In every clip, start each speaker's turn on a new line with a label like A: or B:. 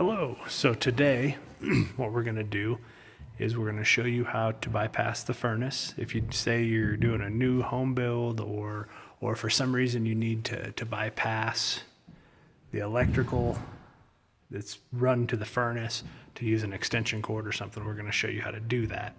A: Hello. So today what we're going to do is we're going to show you how to bypass the furnace. If you say you're doing a new home build or for some reason you need to bypass the electrical that's run to the furnace to use an extension cord or something, we're going to show you how to do that.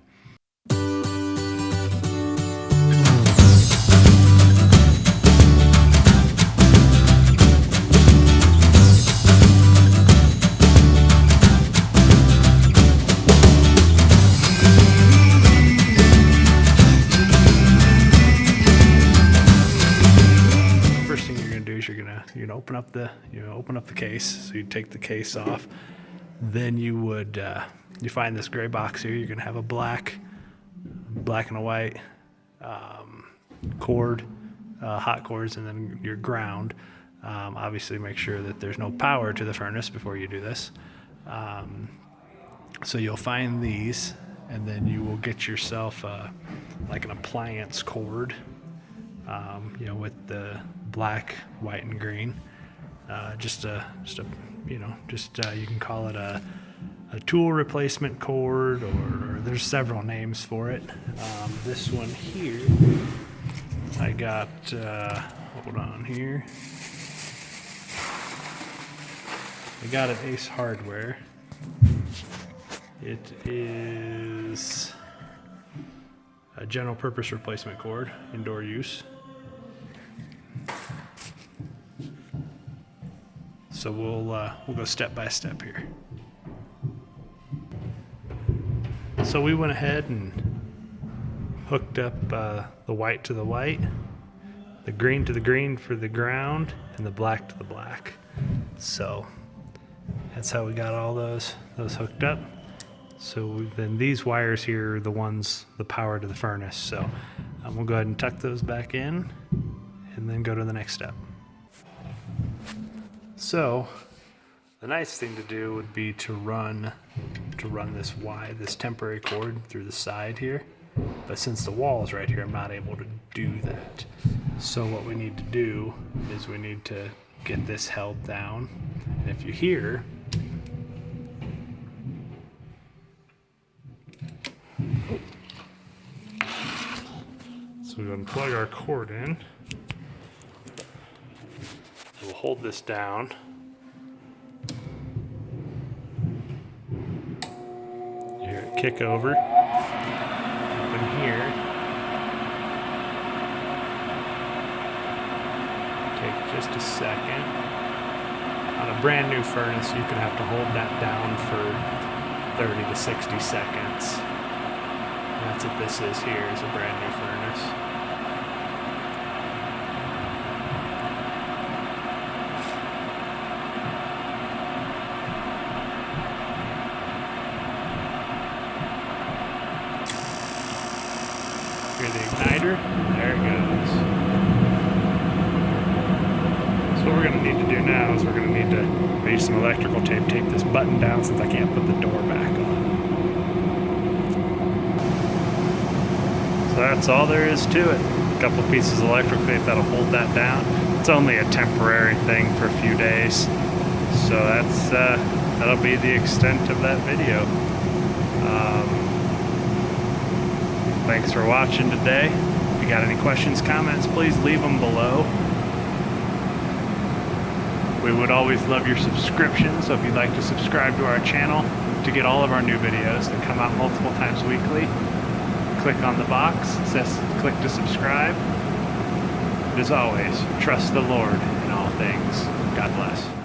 A: You're gonna open up the case. So you take the case off. Then you find this gray box here. You're gonna have a black and a white cord, hot cords, and then your ground. Obviously, make sure that there's no power to the furnace before you do this. So you'll find these, and then you will get yourself like an appliance cord. With the black, white, and green. You can call it a tool replacement cord, or there's several names for it. This one here, I got, hold on here. I got at Ace Hardware. It is a general purpose replacement cord, indoor use. So we'll go step by step here. So we went ahead and hooked up the white to the white, the green to the green for the ground, and the black to the black. So that's how we got all those hooked up. So then these wires here are the power to the furnace. So we'll go ahead and tuck those back in and then go to the next step. So the nice thing to do would be to run this temporary cord through the side here. But since the wall is right here, I'm not able to do that. So what we need to do is we need to get this held down. And if you hear, so we're going to plug our cord in. We'll hold this down. You hear it kick over. Open here. Take just a second. On a brand new furnace, you can have to hold that down for 30 to 60 seconds. And that's what this is here, is a brand new furnace. Here's the igniter. There it goes. So what we're going to need to do now is we're going to need to use some electrical tape this button down since I can't put the door back on. So that's all there is to it. A couple pieces of electrical tape that'll hold that down. It's only a temporary thing for a few days. So that'll be the extent of that video. Thanks for watching today. If you got any questions, comments, please leave them below. We would always love your subscription, so if you'd like to subscribe to our channel to get all of our new videos that come out multiple times weekly, click on the box. It says click to subscribe. And as always, trust the Lord in all things. God bless.